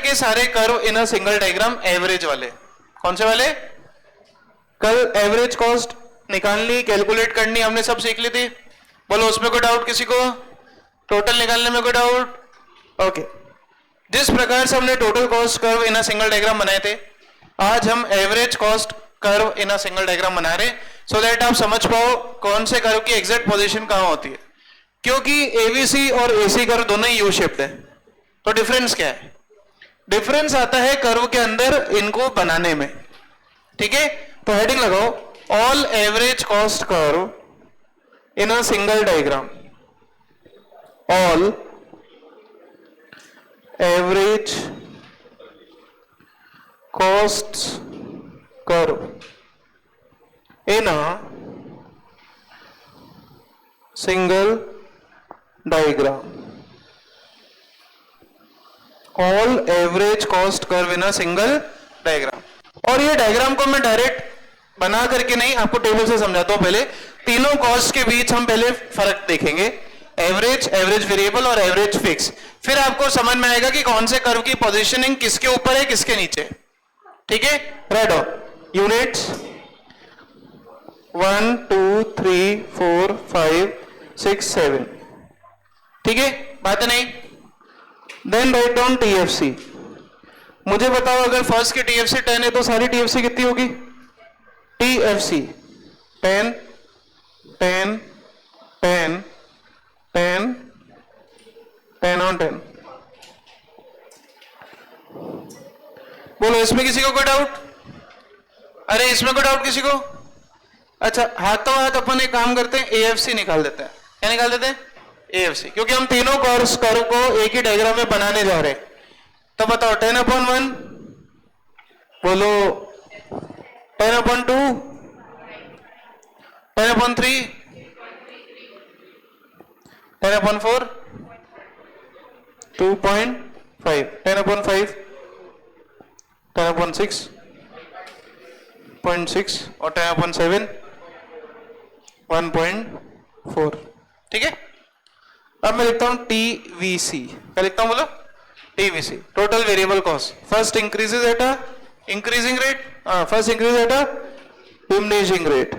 के सारे curve in a single diagram, average वाले। कौन से वाले? कल एवरेज कॉस्ट निकालनी, कैलकुलेट करनी हमने सब सीख ली थी। बोलो उसमें कोई डाउट किसी को? टोटल निकालने में कोई डाउट? ओके। जिस प्रकार से हमने total cost curve in a single diagram बनाए थे, आज हम average cost curve in a single diagram बना रहे, सो दैट आप समझ पाओ कौन से कर्व की एग्जैक्ट पोजीशन कहां होती है। क्योंकि एवीसी और एसी कर्व दोनों ही यू शेप्ड है, तो डिफरेंस क्या है? डिफरेंस आता है कर्व के अंदर इनको बनाने में। ठीक है, तो हेडिंग लगाओ, all average cost curve in a single diagram. All average cost curve in a single diagram. All average cost curve in a single diagram. और ये डायग्राम को मैं डायरेक्ट बना करके नहीं, आपको टेबल से समझाता हूं। पहले तीनों कॉस्ट के बीच हम पहले फर्क देखेंगे, एवरेज, एवरेज वेरिएबल और एवरेज फिक्स। फिर आपको समझ में आएगा कि कौन से कर्व की पोजीशनिंग किसके ऊपर है, किसके नीचे। ठीक है, राइट ऑन। यूनिट्स 1 2 3 4 5 6 7। ठीक है, बात है नहीं? Then write down TFC. मुझे बताओ अगर फर्स्ट की टीएफसी 10 है तो सारी टीएफसी कितनी होगी? TFC 10 10 10 10 10 on 10। बोलो इसमें किसी को कोई डाउट? अरे इसमें कोई डाउट किसी को? अच्छा, हाथों हाथ अपन एक काम करते हैं, एएफसी निकाल देते हैं। क्या निकाल देते हैं? एएफसी, क्योंकि हम तीनों कर्व को एक ही डायग्राम में बनाने जा रहे हैं। तो बताओ 10/1, बोलो 10/2, 10/3, 10/4, 2.5, 10/5, 10/6, 0.6 और 10/7, 1.4। ठीक है, अब मैं लिखता हूं टीवीसी। क्या लिखता हूं बोलो? TVC, total variable cost. First increases at a increasing rate, first increase at a diminishing rate,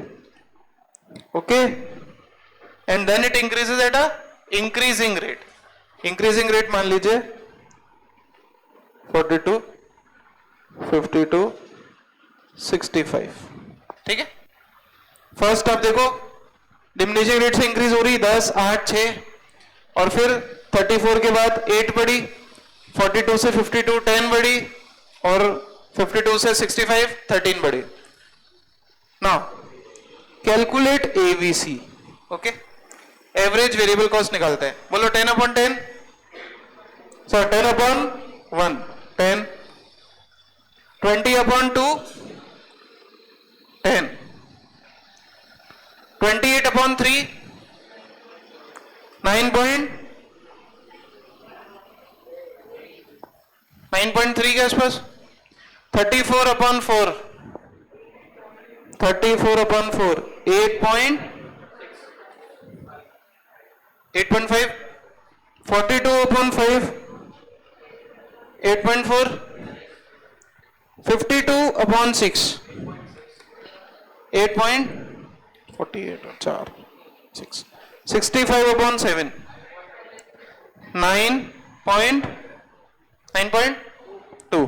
okay, and then it increases at a increasing rate. Increasing rate मान लीजिए 42, 52, 65। ठीक है, फर्स्ट आप देखो डिमिनिशिंग रेट से इंक्रीज हो रही, 10, 8, 6, और फिर 34 के बाद 8 बढ़ी, 42 से 52 10 बढ़ी, और 52 से 65 13 बढ़ी। Now calculate AVC. Okay, average variable cost निकालते हैं। बोलो 10/10, सो 10/1 10, 20/2 10, 28/3 9.3 के आसपास, 34/4 8.5, 42/5 8.4, 52/6 8.48 और 4 6, 65/7 9.2।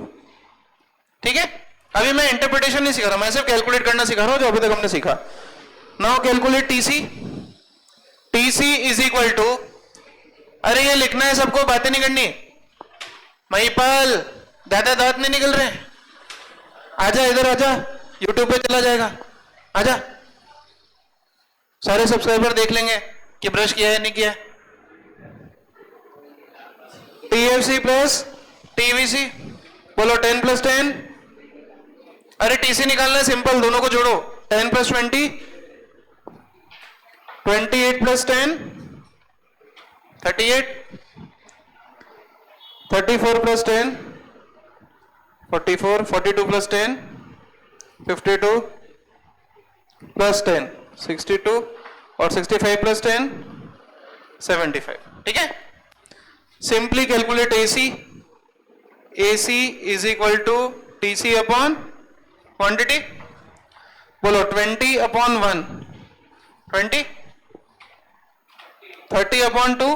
ठीक है, अभी मैं इंटरप्रिटेशन नहीं सिखा रहा, मैं सिर्फ कैलकुलेट करना सिखा रहा हूं जो अभी तक हमने सीखा। Now calculate TC. TC is equal to, अरे ये लिखना है सबको, बातें नहीं करनी। महिपाल ज्यादा दांत नहीं निकल रहे, आजा इधर आजा, यूट्यूब पे चला जाएगा, आजा। सारे सब्सक्राइबर देख लेंगे कि ब्रश किया है नहीं किया। टीएफसी प्लस टीवीसी, बोलो 10 + 10। अरे टीसी निकालना है सिंपल, दोनों को जोड़ो, 10 + 20, 28 + 10 38, 34 + 10 44, 42 + 10 52 + 10 62 और 65 + 10 75। ठीक है, simply calculate AC AC is equal to TC upon quantity, बोलो 20 upon 1 20, 30 upon 2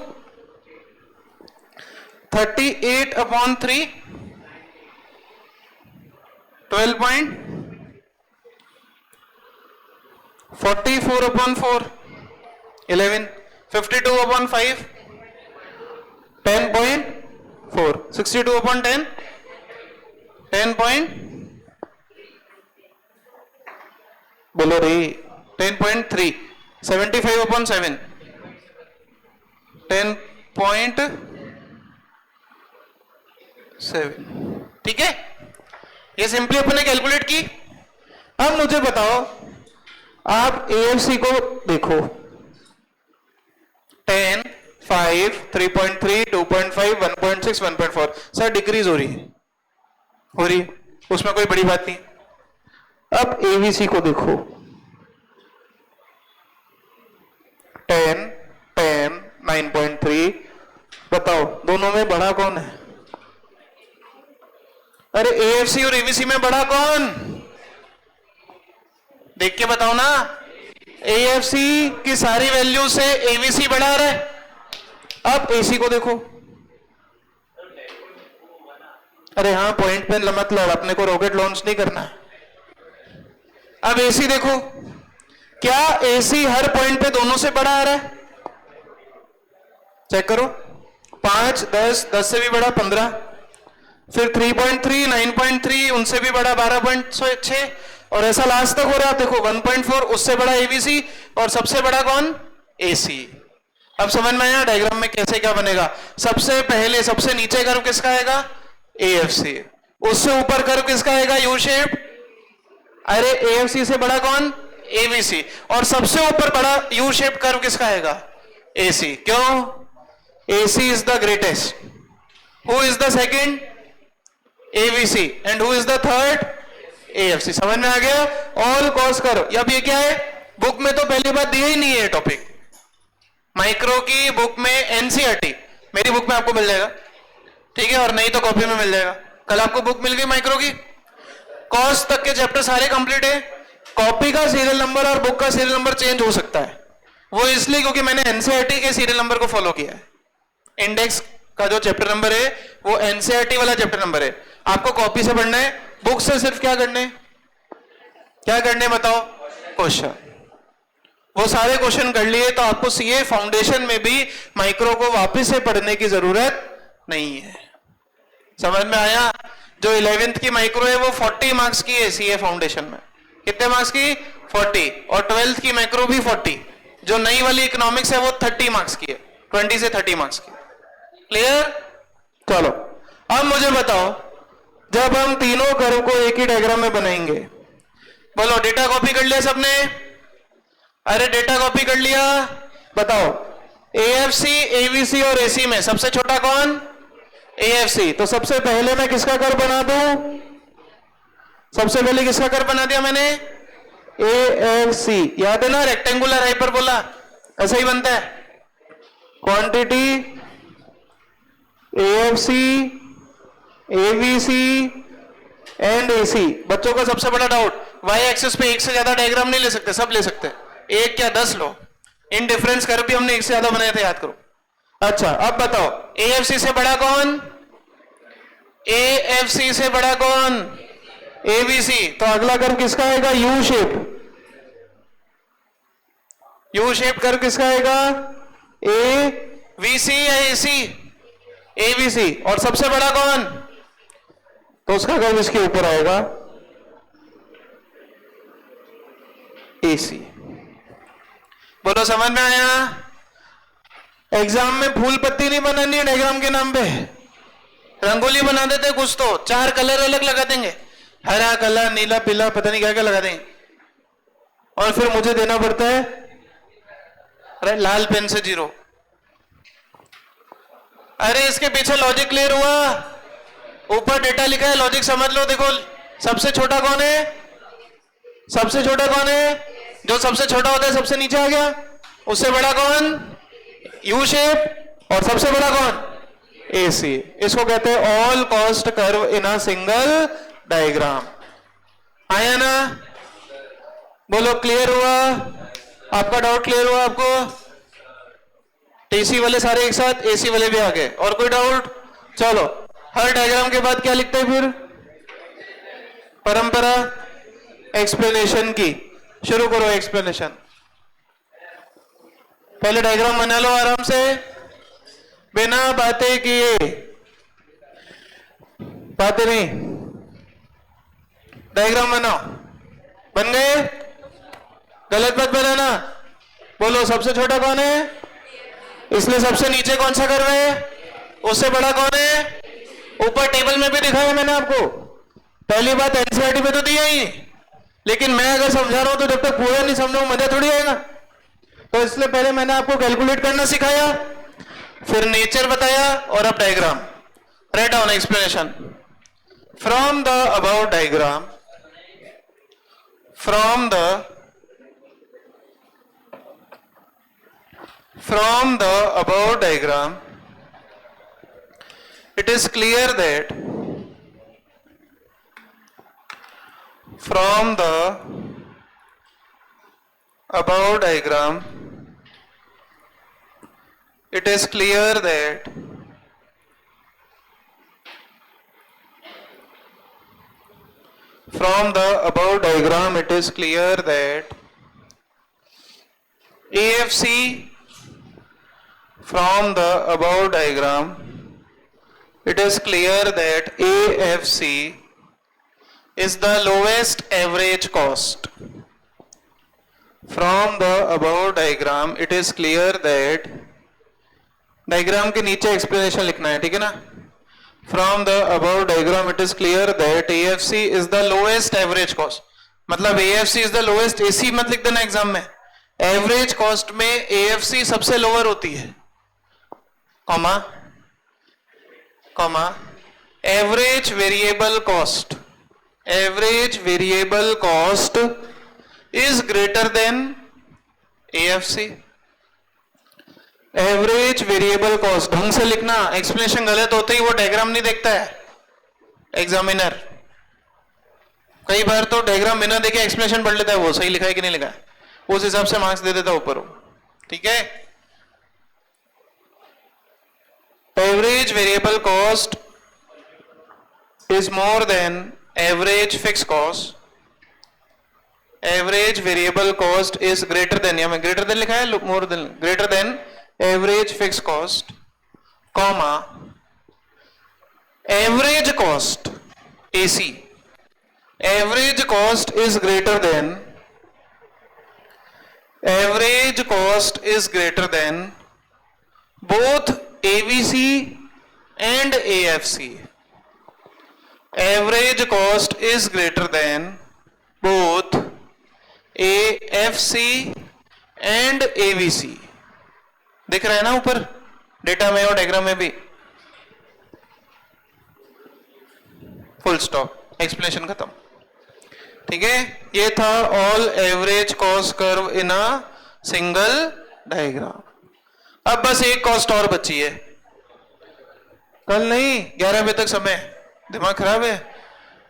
38 upon 3 12 44 upon 4 11 52 upon 5 10.4 62 upon 10 10. बोलो रे 10.3 75 अपॉन 7 10.7. ठीक है, ये सिंपली अपने कैलकुलेट की। अब मुझे बताओ, आप AFC को देखो 10 5 3.3 2.5 1.6 1.4 सर डिक्रीज हो रही है उसमें कोई बड़ी बात नहीं। अब ABC को देखो 10 10 9.3, बताओ दोनों में बड़ा कौन है? अरे AFC और ABC में बड़ा कौन? देख के बताओ ना। AFC की सारी वैल्यू से ABC बड़ा रहा है। अब AC को देखो, अरे हाँ पॉइंट पे मत लड़, अपने को रॉकेट लॉन्च नहीं करना। अब AC देखो, क्या AC हर पॉइंट पे दोनों से बड़ा आ रहा है? चेक करो, 5 10 10 से भी बड़ा 15, फिर 3.3 9.3 उनसे भी बड़ा 12.6, और ऐसा लास्ट तक हो रहा है। देखो 1.4 उससे बड़ा ABC, और सबसे बड़ा कौन? AC। अब समझ में आया डायग्राम में कैसे क्या बनेगा? सबसे पहले सबसे नीचे कर्व किसका आएगा? AFC। उससे ऊपर कर्व किसका आएगा? U shape. अरे AFC से बड़ा कौन? ABC। और सबसे ऊपर बड़ा U शेप कर्व किसका आएगा? AC। क्यों? AC is the greatest. Who is the second? ABC। And who is the third? AFC। समझ में आ गया? ऑल कॉस करो। अब ये क्या है? बुक में तो पहली बात दी ही नहीं है टॉपिक। माइक्रो की बुक में NCERT, मेरी बुक में आपको मिल जाएगा, ठीक है, और नहीं तो कॉपी में मिल जाएगा। कल आपको बुक मिल गई माइक्रो की, कॉस तक के चैप्टर सारे कंप्लीट है। कॉपी का सीरियल नंबर और बुक का सीरियल नंबर चेंज हो सकता है, वो इसलिए क्योंकि मैंने NCERT के सीरियल नंबर को फॉलो किया है। इंडेक्स का जो चैप्टर नंबर है वो NCERT वाला चैप्टर नंबर है। आपको कॉपी से पढ़ना है, बुक से सिर्फ क्या करने बताओ? क्वेश्चन। वो सारे क्वेश्चन कर लिए तो आपको CA फाउंडेशन में भी माइक्रो को वापस से पढ़ने की जरूरत नहीं है। समझ में आया? जो 11th की माइक्रो है वो 40 मार्क्स की है CA फाउंडेशन में। कितने मार्क्स की? 40। और 12th की माइक्रो भी 40। जो नई वाली इकोनॉमिक्स है वो 30 मार्क्स की है, 20 से 30 मार्क्स की। क्लियर? चलो अब मुझे बताओ, जब हम तीनों कर्व को एक ही डायग्राम में बनाएंगे, बोलो डेटा कॉपी कर लिया सबने? अरे डेटा कॉपी कर लिया, बताओ AFC ABC और AC में सबसे छोटा कौन? AFC। तो सबसे पहले मैं किसका कर्व बना दूं? सबसे पहले किसका कर्व बना दिया मैंने? AFC। याद है ना, रेक्टेंगुलर हाइपरबोला ऐसा ही बनता है। Quantity AFC ABC and AC। बच्चों का सबसे बड़ा डाउट, Y एक्सिस पे एक से ज्यादा डायग्राम नहीं ले सकते, सब ले सकते हैं, एक क्या 10 लो। इन डिफरेंस कर्व भी हमने एक से ज्यादा बनाए थे, याद करो। अच्छा अब बताओ, AFC से बड़ा कौन? AFC से बड़ा कौन? ABC। तो अगला कर्व किसका आएगा? U shape. U shape curve किसका आएगा? AVC या AC? ABC। और सबसे बड़ा कौन? तो उसका कर्व इसके ऊपर आएगा AC। बोलो समझ में आया? एग्जाम में फूल पत्ती नहीं बनानी है डायग्राम के नाम पे, रंगोली बना देते कुछ तो 4 कलर अलग लगा देंगे, हरा कलर नीला पीला पता नहीं क्या क्या लगा देंगे, और फिर मुझे देना पड़ता है अरे लाल पेन से 0। अरे इसके पीछे लॉजिक क्लियर हुआ? ऊपर डेटा लिखा है, लॉजिक समझ लो। देखो सबसे छोटा कौन है? सबसे छोटा कौन है? जो सबसे छोटा होता है सबसे नीचे आ गया। उससे बड़ा कौन? U shape. और सबसे बड़ा कौन? AC। इसको कहते हैं all cost curve in a single diagram. आया ना? बोलो क्लियर हुआ? आपका डाउट क्लियर हुआ आपको? टीसी वाले सारे एक साथ, एसी वाले भी आ गए। और कोई डाउट? चलो, हर डायग्राम के बाद क्या लिखते हैं फिर? परंपरा एक्सप्लेनेशन की। शुरू करो एक्सप्लेनेशन। पहले डायग्राम बना लो आराम से, बिना बातें किए। बातें नहीं, डायग्राम बनाओ। बन गए? गलत मत बनाना। बोलो सबसे छोटा कौन है? इसलिए सबसे नीचे कौन सा कर्व है? उससे बड़ा कौन है? ऊपर टेबल में भी दिखाया मैंने आपको। पहली बात एनसीईआरटी में तो दिया ही, लेकिन मैं अगर समझा रहा हूं तो जब तक पूरा नहीं समझाऊं मजा थोड़ी आएगा। तो इसलिए पहले मैंने आपको कैलकुलेट करना सिखाया, फिर नेचर बताया, और अब diagram. Write down explanation. From the about diagram, from the above diagram, it is clear that from the above diagram, it is clear that from the above diagram, it is clear that AFC, from the above diagram, it is clear that AFC is the lowest average cost. From the above diagram, it is clear that, diagram के नीचे explanation लिखना है, ठीक है ना? From the above diagram, it is clear that AFC is the lowest average cost. मतलब AFC is the lowest, AC मत लिख देना एग्जाम में। एवरेज कॉस्ट में AFC सबसे लोअर होती है, comma comma average variable cost, average variable cost is greater than AFC। Average variable cost ढंग से लिखना, एक्सप्लेनेशन गलत होते ही वो डायग्राम नहीं देखता है एग्जामिनर। कई बार तो डायग्राम बिना देखे एक्सप्लेनेशन पढ़ लेता है, वो सही लिखा है कि नहीं लिखा है, उस हिसाब से मार्क्स दे देता ऊपर। ठीक है? Average variable cost is more than average fix cost. Average variable cost is greater than, या मैं ग्रेटर देन लिखा है, more than, greater than average fix cost, comma average cost AC, average cost is greater than, average cost is greater than both AVC and AFC। Average cost is greater than both AFC and AVC। दिख रहा है ना ऊपर data में और diagram में भी? Full stop, explanation खत्म। ठीक है? ये था all average cost curve in a single diagram. अब बस एक कॉस्ट और बची है। कल नहीं, 11 बजे तक समय। दिमाग खराब है?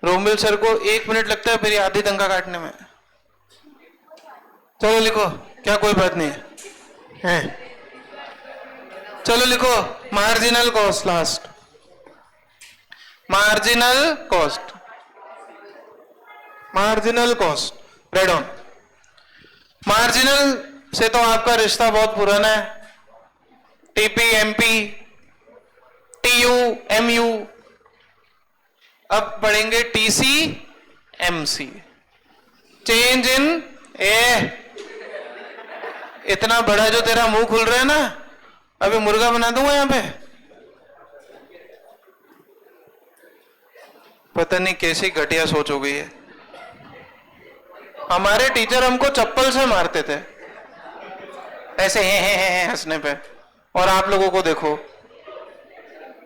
रोमिल सर को 1 मिनट लगता है मेरी आधी तंका काटने में। चलो लिखो, क्या कोई बात नहीं है? चलो लिखो marginal cost last. Marginal cost, marginal cost, right on. Marginal से तो आपका रिश्ता बहुत पुराना है, TP MP TU MU। अब पढ़ेंगे TC MC, चेंज इन इतना बड़ा जो तेरा मुंह खुल रहा है ना, अभी मुर्गा बना दूंगा यहां पे। पता नहीं कैसी घटिया सोच हो गई है। हमारे टीचर हमको चप्पल से मारते थे ऐसे हे हंसने पे, और आप लोगों को देखो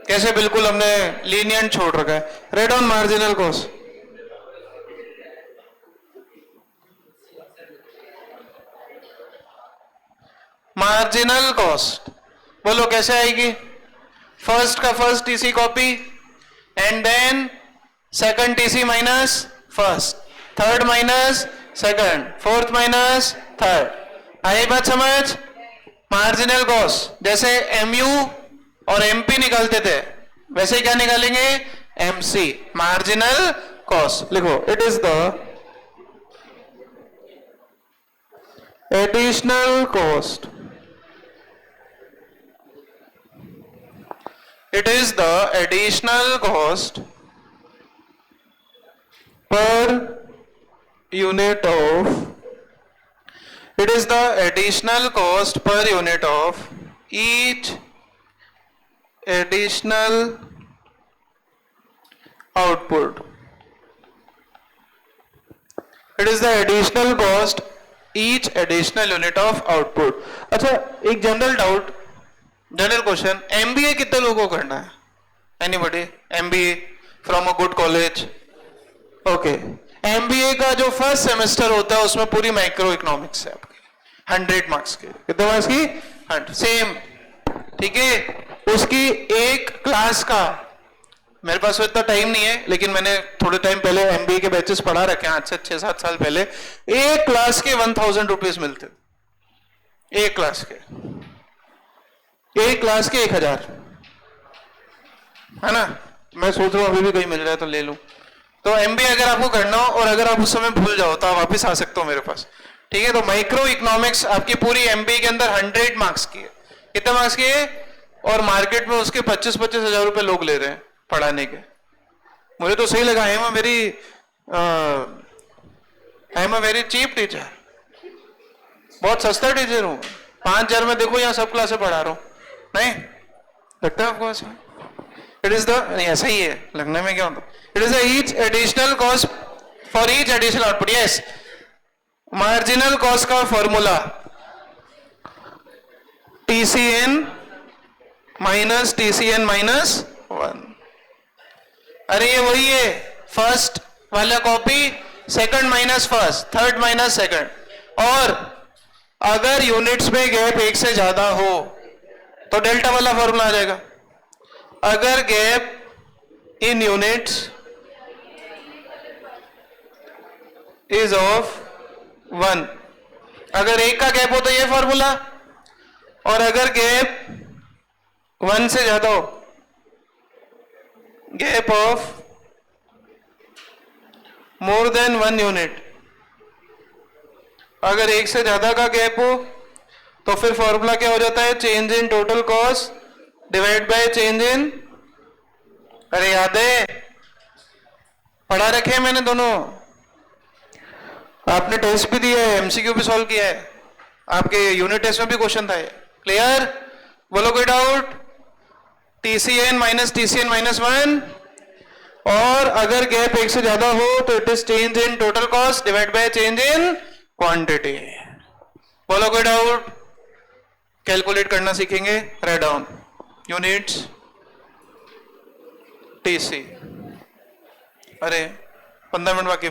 कैसे बिल्कुल हमने लीनियंट छोड़ रखा है। Read on marginal cost. Marginal cost बोलो कैसे आएगी? फर्स्ट का first TC copy and then second TC minus first, third minus second, fourth minus third. आई बात समझ? मार्जिनल कॉस्ट जैसे एमयू और एमपी निकालते थे वैसे क्या निकालेंगे? MC, marginal cost. लिखो, it is the additional cost, it is the additional cost per unit of, it is the additional cost per unit of each additional output. It is the additional cost each additional unit of output. अच्छा, एक general doubt, general question, MBA कितने लोगों को करना है? Anybody? MBA from a good college? Okay, MBA का जो first semester होता है उसमें पूरी माइक्रो इकोनॉमिक्स है आपकी, 100 मार्क्स की। कितने मार्क्स की? 100, सेम, ठीक है। उसकी एक क्लास का, मेरे पास तो इतना टाइम नहीं है लेकिन मैंने थोड़े टाइम पहले एमबीए के बैचेस पढ़ा रखे हैं, आज से 6-7 साल पहले। एक क्लास के 1000 रुपीज मिलते, एक क्लास के, एक क्लास के 1000, है ना? मैं सोच रहा हूं अभी भी कहीं मिल जाए तो ले लूं। तो एमबीए अगर आपको करना हो और अगर आप उस समय भूल जाओ तो आप वापस आ सकते हो मेरे पास, ठीक है। तो माइक्रो इकोनॉमिक्स आपकी पूरी एमबीए के अंदर 100 मार्क्स की है। कितने मार्क्स की है? और मार्केट में उसके 25-25 हजार रुपए लोग ले रहे हैं पढ़ाने के। मुझे तो सही लगा, I am a very cheap teacher, बहुत सस्ता टीचर हूं। 5000 में देखो यहाँ सब क्लासे पढ़ा रहा हूं, नहीं लगता है आपको ऐसा? इट इज द, ऐसा ही है, लगने में क्या होता? It is each additional cost for each additional output. Yes, marginal cost का formula TCN minus TCN minus 1। अरे ये वही है, फर्स्ट वाला copy, second minus first, third minus second. और अगर यूनिट्स में गैप 1 से ज्यादा हो तो डेल्टा वाला फॉर्मूला आ जाएगा। अगर gap in units is of 1, अगर 1 का गैप हो तो ये फॉर्मूला, और अगर गैप 1 से ज्यादा हो, gap of more than 1 unit, अगर 1 से ज्यादा का गैप हो तो फिर फॉर्मूला क्या हो जाता है? Change in total cost divide by change in, अरे याद है, पढ़ा रखे हैं मैंने दोनों, आपने टेस्ट भी दिया है, एमसीक्यू भी सॉल्व किया है, आपके यूनिट टेस्ट में भी क्वेश्चन था। क्लियर? बोलो कोई doubt? TCN minus TCN minus 1, और अगर गैप 1 से ज्यादा हो तो it is change in total cost divide by change in quantity. बोलो कोई डाउट? कैलकुलेट करना सीखेंगे, राइट डाउन यूनिट्स टीसी। अरे 15 मिनट बाकी।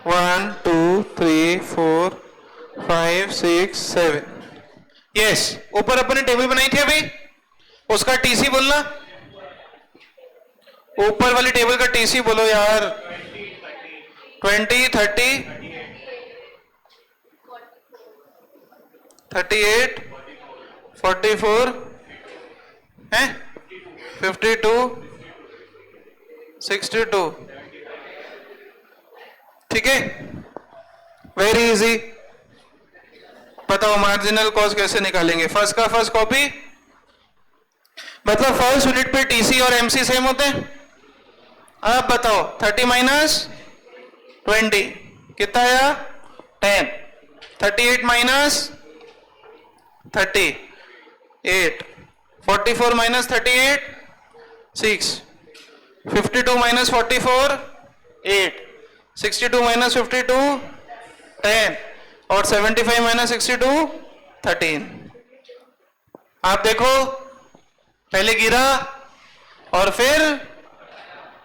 1 2 3 4 5 6 7। यस, ऊपर अपने टेबल बनाई थी अभी, उसका टीसी बोलना, ऊपर वाली टेबल का टीसी बोलो यार। 20 30 38 44 है 52 62। ठीक है, वेरी इजी। बताओ मार्जिनल कॉस्ट कैसे निकालेंगे? फर्स्ट का फर्स्ट कॉपी, मतलब फर्स्ट यूनिट पे टीसी और एमसी सेम होते हैं। अब बताओ 30 माइनस 20 कितना आया? 10। 38 माइनस 38, 44 माइनस 38 6, 52 माइनस 44 8, 62 माइनस 52 10, और 75 माइनस 62 13। आप देखो, पहले गिरा और फिर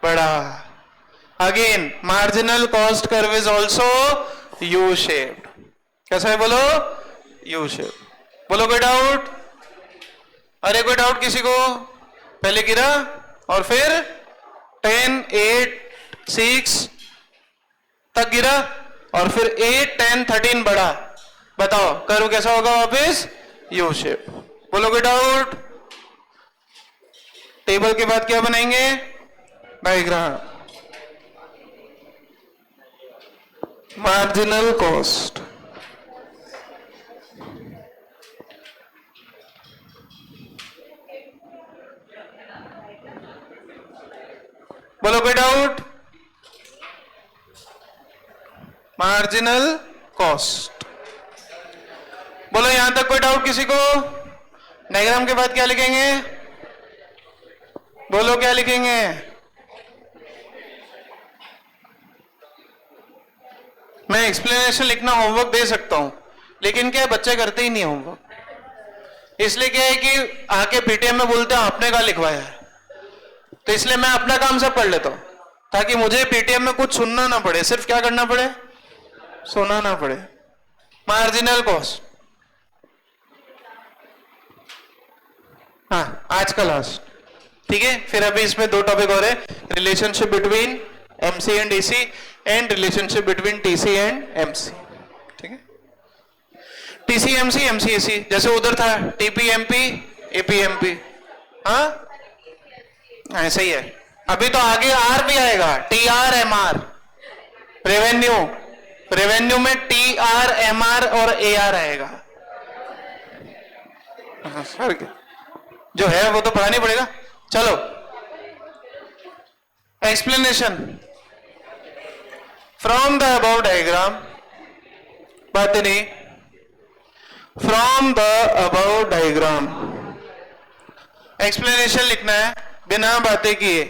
बढ़ा। Again marginal cost curve is also U shaped. कैसा है बोलो? U shape. बोलो कोई डाउट? अरे कोई डाउट किसी को? पहले गिरा और फिर 10, 8, 6 तक गिरा और फिर 8, 10, 13 बढ़ा। बताओ कर्व कैसा होगा वापस? U shape. बोलोगे डाउट? टेबल के बाद क्या बनाएंगे? डायग्राम। मार्जिनल कॉस्ट, बोलो कोई डाउट? मार्जिनल कॉस्ट, बोलो यहां तक कोई डाउट किसी को? डायग्राम के बाद क्या लिखेंगे? बोलो क्या लिखेंगे? मैं एक्सप्लेनेशन लिखना होमवर्क दे सकता हूं, लेकिन क्या बच्चे करते ही नहीं होमवर्क। इसलिए क्या है कि आके पीटीएम में बोलते हैं आपने कहा लिखवाया है, तो इसलिए मैं अपना काम सब कर लेता हूं ताकि मुझे पीटीएम में कुछ सुनना ना पड़े, सिर्फ क्या करना पड़े? सुनना ना पड़े। मार्जिनल कॉस्ट, हाँ आज का लास्ट, ठीक है। फिर अभी इसमें 2 टॉपिक और है, relationship between MC and AC and relationship between TC and MC, ठीक है। टीसी एमसी, एमसी एसी, जैसे उधर था टीपी एमपी एपी एमपी, हाँ ऐसा ही है। अभी तो आगे आर भी आएगा, T R M R. Revenue, revenue में टी आर एम आर और ए आर आएगा। सर जो है वो तो पढ़ानी पड़ेगा। चलो explanation from the above diagram, बात नहीं, from the above diagram explanation लिखना है बिना बातें किए।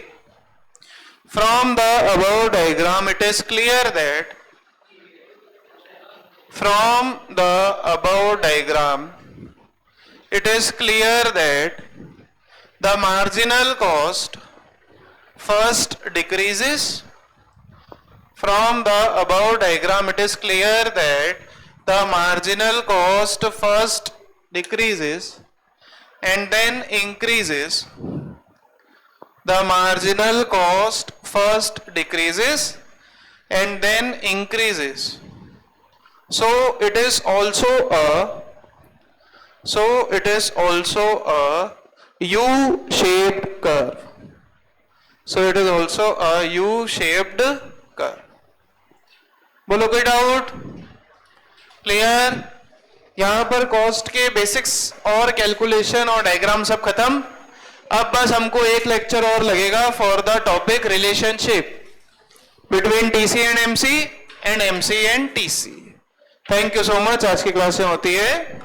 From the above diagram it is clear that, from the above diagram it is clear that the marginal cost first decreases. From the above diagram it is clear that the marginal cost first decreases and then increases. The marginal cost first decreases and then increases. So it is also a U-shaped curve. So it is also a U-shaped curve. बोलो कोई doubt? Clear? यहां पर cost के basics और calculation और diagram सब खत्म। अब बस हमको एक लेक्चर और लगेगा for the topic relationship between TC and MC and MC and TC. Thank you so much. आज की क्लास में होती है